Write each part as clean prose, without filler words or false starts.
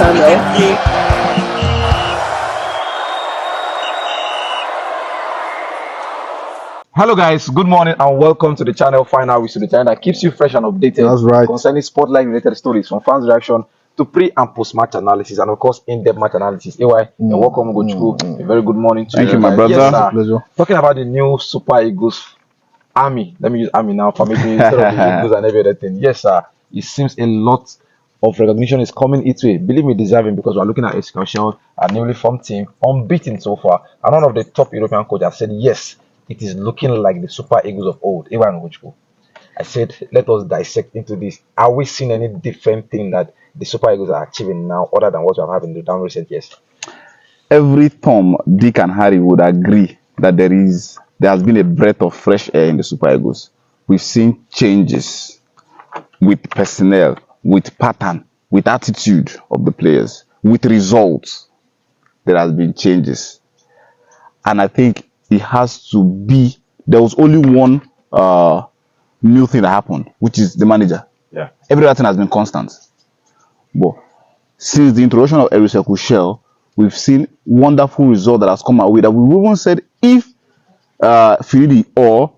channel. Hello guys, good morning and welcome to the channel Final Wish, to the channel that keeps you fresh and updated. That's right. Concerning spotlight related stories from fans' reaction to pre and post match analysis and of course in-depth match analysis. AY, and welcome Gochuku. A very good morning to you. Thank you, my brother. Yes, sir. Pleasure. Talking about the new Super Eagles army. Let me use army now for making instead of the Eagles and every other thing. Yes, sir. It seems a lot of recognition is coming its way. Believe me, deserving, because we're looking at Chelle, a newly formed team, unbeaten so far. And one of the top European coaches have said yes, it is looking like the Super Eagles of old. I said, let us dissect into this. Are we seeing any different thing that the Super Eagles are achieving now, other than what we have had in the down recent years? Every Tom, Dick, and Harry would agree that there has been a breath of fresh air in the Super Eagles. We've seen changes with personnel, with pattern, with attitude of the players, with results. There has been changes, and I think it has to be. There was only one new thing that happened, which is the manager. Yeah. Every other thing has been constant. But since the introduction of Chelle, we've seen wonderful result that has come our way. That we even said if Firidi or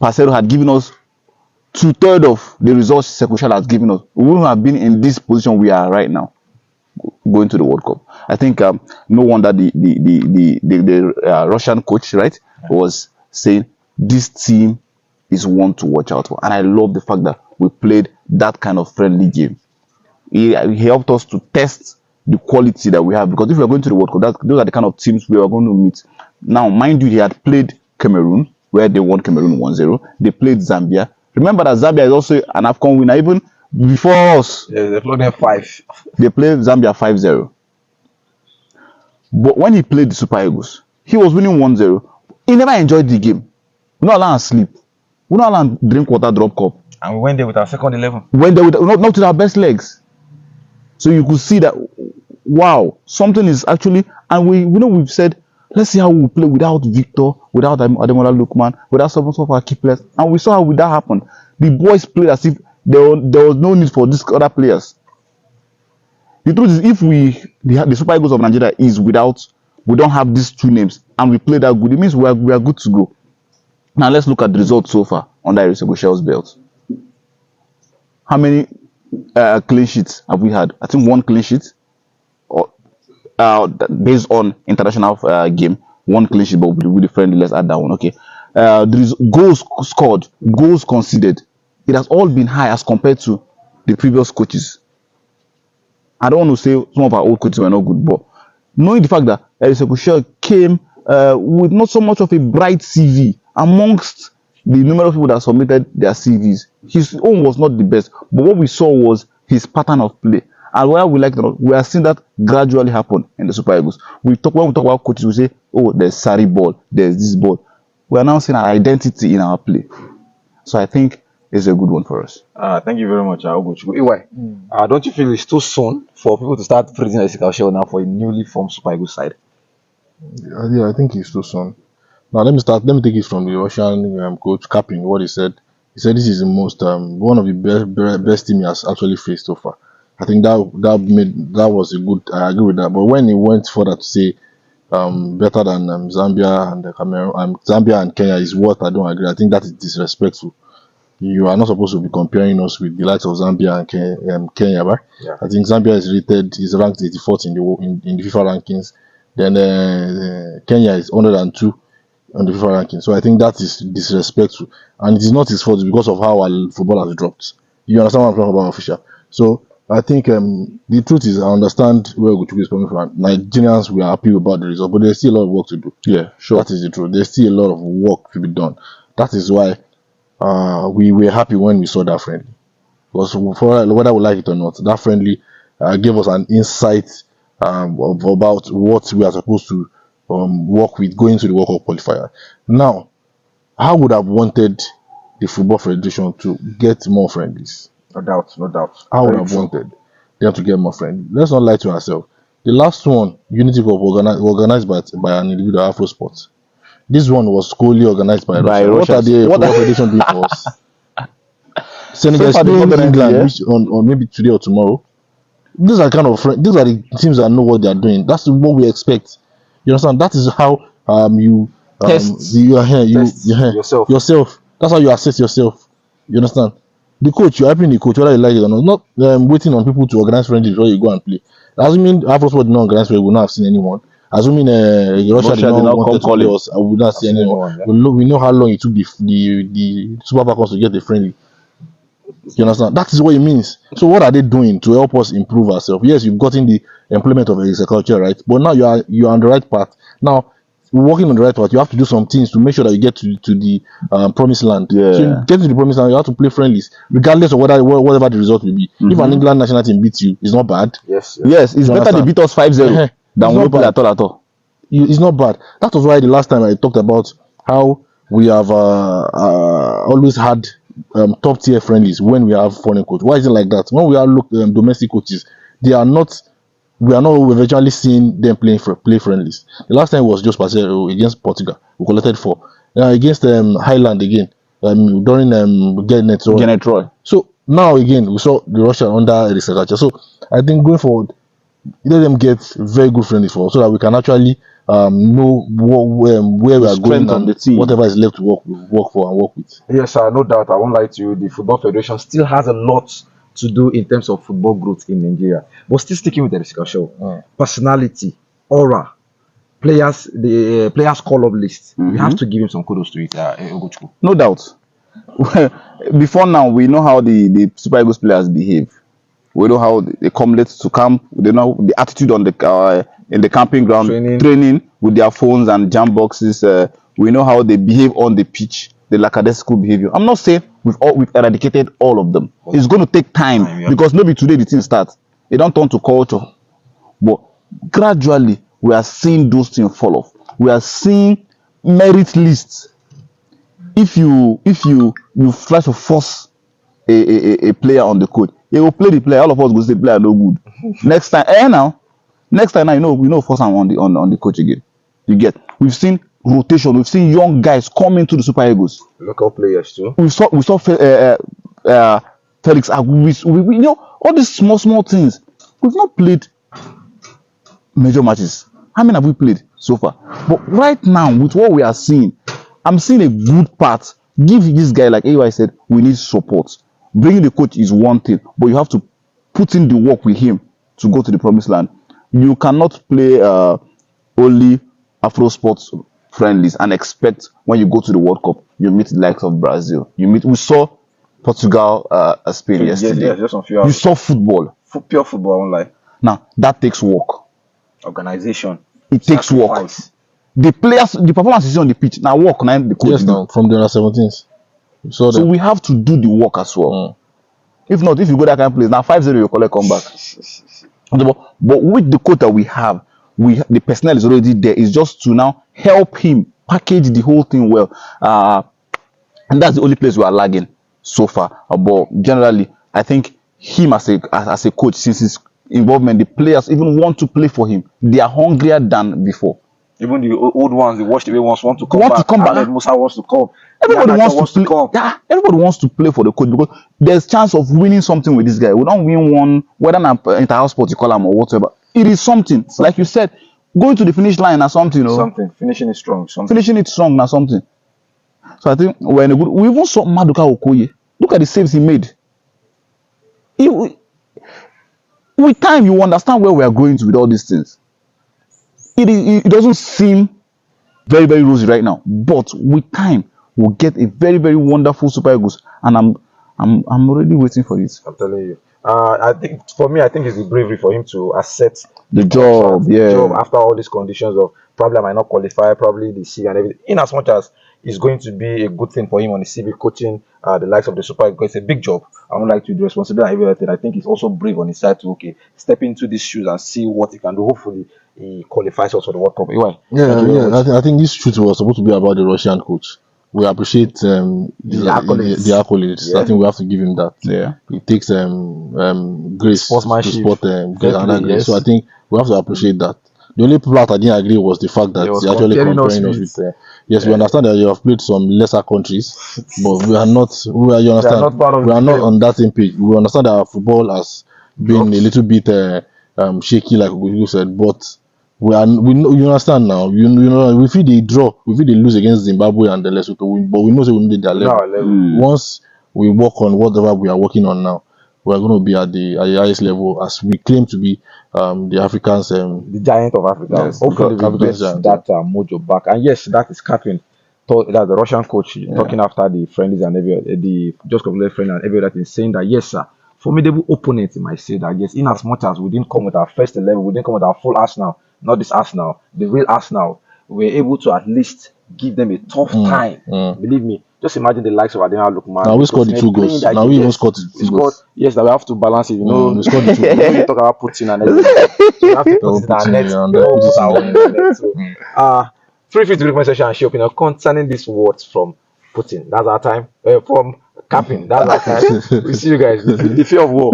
Parceiro had given us 2/3 of the results Chelle has given us, we wouldn't have been in this position we are right now, going to the World Cup. I think no wonder the Russian coach, right, was saying this team is one to watch out for, and I love the fact that we played that kind of friendly game. He helped us to test the quality that we have, because if we are going to the World Cup, those are the kind of teams we are going to meet. Now, mind you, he had played Cameroon, where they won Cameroon 1-0. They played Zambia. Remember that Zambia is also an AFCON winner. Even before us, Yeah, they played them 5. they played Zambia 5-0. But when he played the Super Eagles, he was winning 1-0. He never enjoyed the game. We not allow him sleep. We not allow him drink water, drop cup. And we went there with our second 11. When they would not with our best legs. So you could see that, wow, something is actually, and we've said, let's see how we play without Victor, without Ademola Lookman, without some of our key players. And we saw how that happened. The boys played as if there was no need for these other players. The truth is, if the Super Eagles of Nigeria we don't have these two names, and we play that good, it means we are good to go. Now let's look at the results so far under Chelle's belt. How many clean sheets have we had? I think 1 clean sheet, or based on international game, 1 clean sheet, but with the friendly, let's add that one. Okay, there is goals scored, goals conceded. It has all been high as compared to the previous coaches. I don't want to say some of our old coaches were not good, but knowing the fact that Chelle came with not so much of a bright CV amongst the numerous people that submitted their CVs, his own was not the best. But what we saw was his pattern of play. And whether we like it or not, we are seeing that gradually happen in the Super Eagles. When we talk about coaches, we say, oh, there's Sari ball, there's this ball. We are now seeing an identity in our play. So I think it's a good one for us. Thank you very much, Ogochukwu. Don't you feel it's too soon for people to start praising Chelle now for a newly formed Super Eagles side? Yeah, I think it's too soon. Now let me take it from the Russian coach capping what he said. He said this is the most one of the best team he has actually faced so far. I think that was a good. I agree with that. But when he went further to say better than Zambia and Cameroon, Zambia and Kenya is what I don't agree. I think that is disrespectful. You are not supposed to be comparing us with the likes of Zambia and Kenya, right? Yeah. I think Zambia is ranked 84th in the FIFA rankings. Then Kenya is 102 on the FIFA ranking. So I think that is disrespectful, and it is not his fault because of how our football has dropped. You understand what I'm talking about, official? So I think the truth is, I understand where Gochuku is coming from. Nigerians, we are happy about the result, but there's still a lot of work to do. Yeah, sure. That is the truth. There's still a lot of work to be done. That is why we were happy when we saw that friendly. Because whether we like it or not, that friendly gave us an insight about what we are supposed to work with going to the World Cup qualifier. Now, I would have wanted the Football Federation to get more friendlies. No doubt. I would have wanted them to get more friendly. Let's not lie to ourselves. The last one, Unity Cup, organized by an individual, Afro Sports. This one was solely organized by Russia. What are the Football Federation doing for us? Senegal, Spain, England, which on maybe today or tomorrow. these are these are the teams that know what they are doing. That's what we expect. You understand? That is how you Test. you are here you Test yourself. yourself. That's how you assess yourself. You understand? The coach, you're helping the coach whether you like it or not. Not waiting on people to organize friendly before you go and play. Assuming Afrosport did not organize, we will not have seen anyone. Assuming Russia did not come want to calling. play us, I would not see seen anyone. anyone, yeah. We know how long it took the Super Falcons to get the friendly. You understand? That is what it means. So what are they doing to help us improve ourselves? Yes, you've gotten the employment of agriculture, right? But now you are on the right path. Now, working on the right path, you have to do some things to make sure that you get to the promised land. Yeah. So you get to the promised land, you have to play friendlies, regardless of whatever the result will be. If an England national team beats you, it's not bad. Yes. Yes, it's You better they understand? beat us 5-0 Uh-huh. than It's we not don't play bad. at all. It's not bad. That was why the last time I talked about how we have always had top tier friendlies when we have foreign coach. Why is it like that? When we have domestic coaches, they are not. We are not eventually seeing them play friendlies. The last time was just against Portugal. We collected 4. Against Highland again during Genet. Janet Roy. So now again we saw the Russia under the structure. So I think going forward, let them get very good friendly for us so that we can actually know where we are going strength of and the team. whatever is left to work for and work with. Yes, no doubt. I won't lie to you. The Football Federation still has a lot to do in terms of football growth in Nigeria. But still sticking with the discussion, personality, aura, players, the players call-up list. We have to give him some kudos to it, Ogochukwu. No doubt. Before now, we know how the Super Eagles players behave. We know how they come late to camp. They know the attitude on the in the camping ground, training with their phones and jam boxes. We know how they behave on the pitch, the lackadaisical behavior. I'm not saying we've eradicated all of them. It's going to take time because maybe today the thing starts. It don't turn to culture, but gradually we are seeing those things fall off. We are seeing merit lists. If you try to force a player on the coach, he will play the player. All of us go say player no good. Next time now you know force him on the coach again. You get. We've seen rotation. We've seen young guys come into the Super Eagles. Local players too. We saw Felix Aguiz. We know all these small things. We've not played major matches. How many have we played so far? But right now, with what we are seeing, I'm seeing a good part. Give this guy, like AY said, we need support. Bringing the coach is one thing, but you have to put in the work with him to go to the promised land. You cannot play only Afro sports friendlies and expect when you go to the World Cup, you meet the likes of Brazil. We saw Portugal, Spain yesterday. Yes, just on few You hours. saw football. Pure football, I won't lie. Now that takes work. Organization. It takes work. Sacrifice. The players, the performance is on the pitch. Now work, now the coach. Yes, do. now from the under 17s. So So we have to do the work as well. If not, if you go that kind of place, now 5-0 you collect comeback. But with the quota we have, the personnel is already there. It's just to now help him package the whole thing well. And that's the only place we are lagging so far. But generally, I think him as a coach, since his involvement, the players even want to play for him. They are hungrier than before. Even the old ones, the washed away ones want to come Want to back. come back. Ahmed Musa wants to come. Everybody Iheanacho wants to play. Yeah, everybody wants to play for the coach because there's chance of winning something with this guy. We don't win one, whether inter-house sport you call him or whatever. It is something. Like you said, going to the finish line or something. Something. Finishing it strong. Something. Finishing it strong or something. So I think we're in a good. We even saw Maduka Okoye. Look at the saves he made. With time, you understand where we are going to with all these things. It doesn't seem very, very rosy right now, but with time, we'll get a very, very wonderful Super Eagles, and I'm already waiting for it. I'm telling you. I think for me, I think it's the bravery for him to accept The job, the job after all these conditions of probably I might not qualify, probably the CV and everything. In as much as it's going to be a good thing for him on the CV coaching the likes of the Super Eagles, it's a big job. I would like to do responsibility and everything. I think he's also brave on his side to step into these shoes and see what he can do. Hopefully, he qualifies us for the World Cup. I think this shoot was supposed to be about the Russian coach. We appreciate the accolades. Yeah. I think we have to give him that. Yeah. It takes grace Sportsmanship. to spot another grace. Yes. So I think we have to appreciate that. The only part I didn't agree was the fact that He was he actually comparing us comparing us with, with. Yes, we understand that you have played some lesser countries, but we are not. You understand? not part of We are the not game. on that same page. We understand that our football has being Drops. a little bit shaky, like you said. But we know, you understand now. You know, we feel they draw, we feel they lose against Zimbabwe and the Lesotho, but we know they will need their You know level. our level. Once we work on whatever we are working on now, we are going to be at the highest level as we claim to be the Africans. The giant of Africa. Yes, Hopefully, we Africa's get giant, that mojo back. And yes, that is capping. That's the Russian coach talking after the friendlies and the just completed friend and every other thing, saying that yes, sir, formidable opponents might say that yes, in as much as we didn't come with our first 11, we didn't come with our full Arsenal, not this Arsenal, the real Arsenal, we were able to at least give them a tough time. Believe me, just imagine the likes of Adina Lukman. Now we scored the 2 goals. Now we even scored the 2 goals. Yes, that we have to balance it. You know, we scored the 2 goals. when you talk about Putin and everything, so we have to put it in our Putin, net. yeah, and We all put put it our in own in the net. So, feel free to the comment section and share your opinion concerning these words from Putin. That's our time. From capping. That's our time. We see you guys. The fear of war.